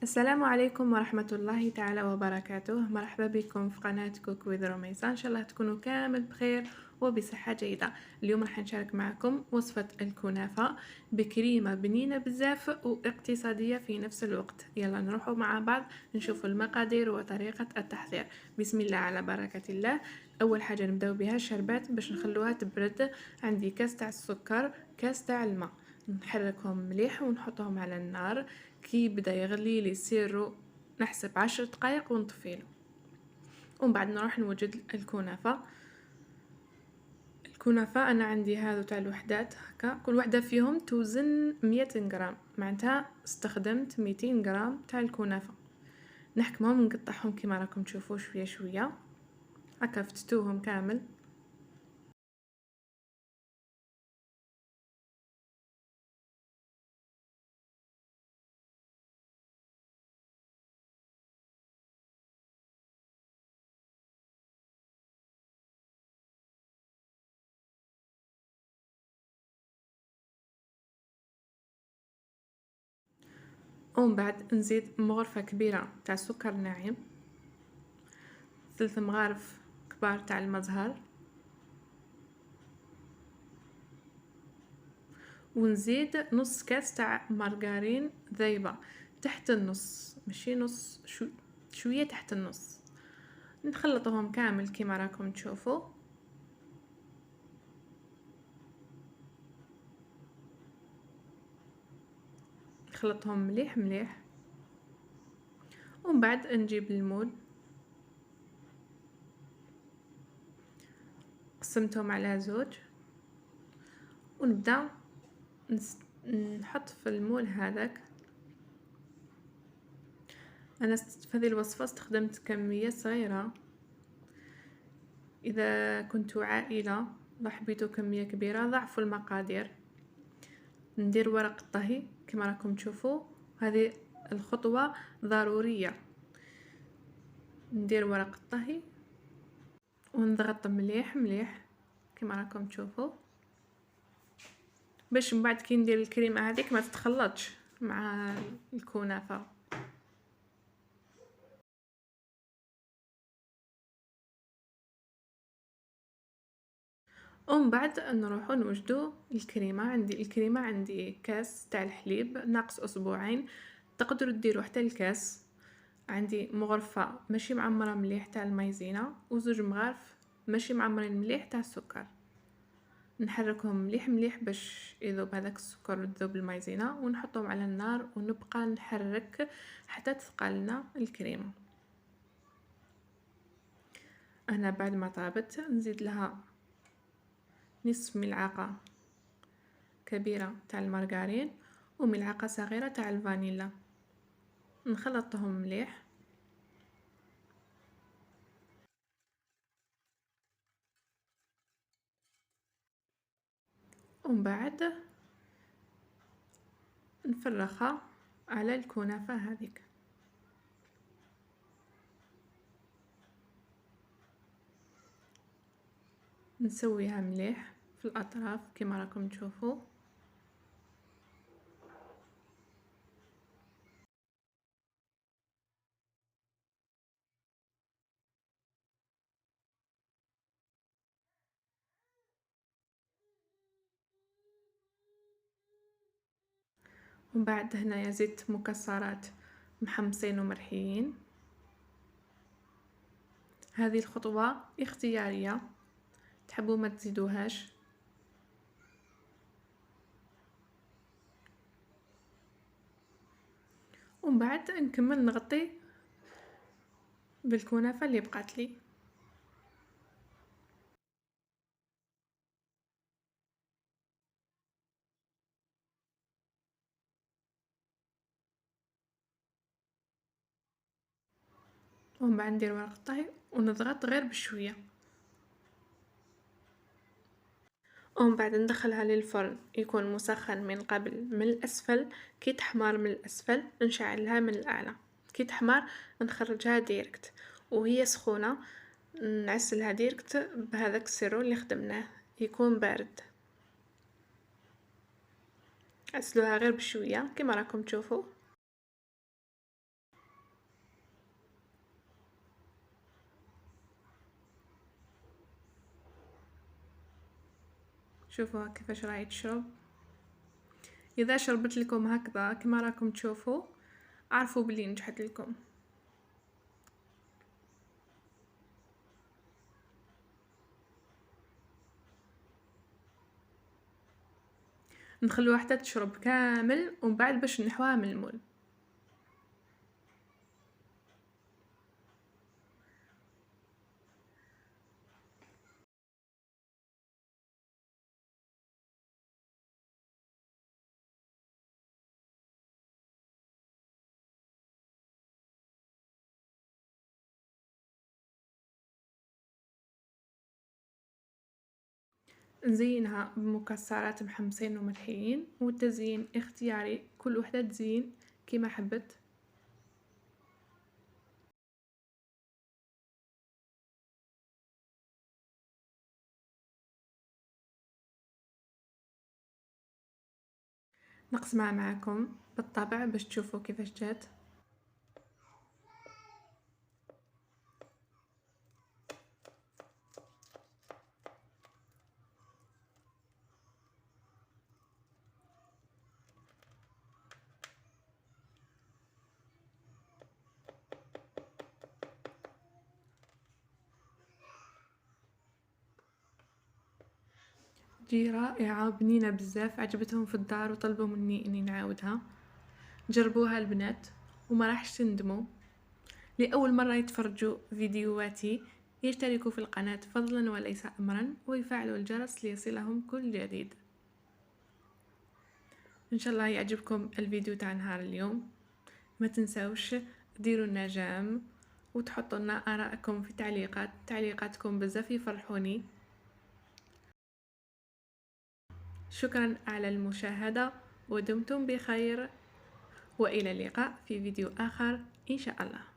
السلام عليكم ورحمة الله تعالى وبركاته. مرحبا بكم في قناة كوك وذ رميسة. إن شاء الله تكونوا كامل بخير وبصحة جيدة. اليوم راح نشارك معكم وصفة الكنافة بكريمة بنينة بزاف واقتصادية في نفس الوقت. يلا نروحوا مع بعض نشوف المقادير وطريقة التحضير. بسم الله على بركة الله. أول حاجة نبداو بها الشربات باش نخلوها تبرد. عندي كاس تاع السكر، كاس تاع الماء، نحركهم مليح ونحطهم على النار. كي يبدا يغلي لي سيرو نحسب 10 دقائق ونطفيله، ومن بعد نروح نوجد الكنافة انا عندي هذو تاع الوحدات هكا، كل وحده فيهم توزن 100 غرام، معناتها استخدمت 200 غرام تاع الكنافة. نحكمهم ونقطعهم كما راكم تشوفوا شويه شويه هكا، فتتوهم كامل. ومن بعد نزيد مغرفة كبيرة تاع سكر ناعم، 3 مغارف كبار تاع المزهر، ونزيد نص كاس تاع مارغرين ذايبه تحت النص، ماشي نص، شويه تحت النص. نخلطهم كامل كما راكم تشوفوا. نخلطهم مليح مليح، ومن بعد نجيب المول، قسمتهم على زوج، ونبدا نحط في المول هذاك. انا في هذه الوصفه استخدمت كميه صغيره، اذا كنتوا عائله وحبيتوا كميه كبيره ضعفوا المقادير. ندير ورق الطهي كما راكم تشوفوا، هذه الخطوه ضروريه. ندير ورق الطهي ونضغط مليح مليح كما راكم تشوفوا، باش من بعد كي ندير الكريمه هذيك ما تتخلطش مع الكنافه. ومن بعد نروحوا نوجدوا الكريمه عندي كاس تاع الحليب ناقص اسبوعين، تقدروا ديروا حتى الكاس. عندي مغرفه ماشي معمره مليح تاع المايزينا، وزوج مغارف ماشي معمرين مليح تاع السكر. نحركهم مليح مليح باش يذوب هذاك السكر وتذوب المايزينا، ونحطهم على النار ونبقى نحرك حتى تثقلنا الكريمه. انا بعد ما طابت نزيد لها نصف ملعقه كبيره تاع المارغرين وملعقه صغيره تاع الفانيلا، نخلطهم مليح. ومن بعد نفرخها على الكنافه هذيك. نسويها مليح في الاطراف كما راكم تشوفوا. ومن بعد هنايا زدت مكسرات محمصين ومرحيين. هذه الخطوه اختياريه، تحبوا ما تزيدوهاش. ومن بعد نكمل نغطي بالكنافه اللي بقات لي. ومن بعد ندير ورق الطهي ونضغط غير بشويه، ومن بعد ندخلها للفرن يكون مسخن من قبل من الاسفل. كي تحمر من الاسفل نشعلها من الاعلى، كي تحمر نخرجها ديركت، وهي سخونه نعسلها ديركت بهذاك السيرو اللي خدمناه يكون بارد. عسلوها غير بشويه كما راكم تشوفوا. شوفوها كيفاش راهي تشرب. اذا شربت لكم هكذا كما راكم تشوفوا عرفوا بلي نجحت لكم. نخلوها حتى تشرب كامل ومن بعد باش نحوها من المول. نزينها بمكسرات محمصين وملحيين، والتزيين اختياري، كل وحدة تزين كما حبت. نقسمها معكم بالطبع باش تشوفوا كيفاش جات. تجي رائعة بنينة بزاف، عجبتهم في الدار وطلبوا مني اني نعاودها. جربوها البنات وما راحش تندموا. لأول مرة يتفرجوا فيديوهاتي يشتركوا في القناة فضلا وليس أمرا، ويفعلوا الجرس ليصلهم كل جديد. إن شاء الله يعجبكم الفيديو تاع نهار اليوم. ما تنسوش ديروا لنا جام وتحطوا لنا آراءكم في تعليقاتكم بزاف يفرحوني. شكرا على المشاهدة ودمتم بخير، وإلى اللقاء في فيديو آخر إن شاء الله.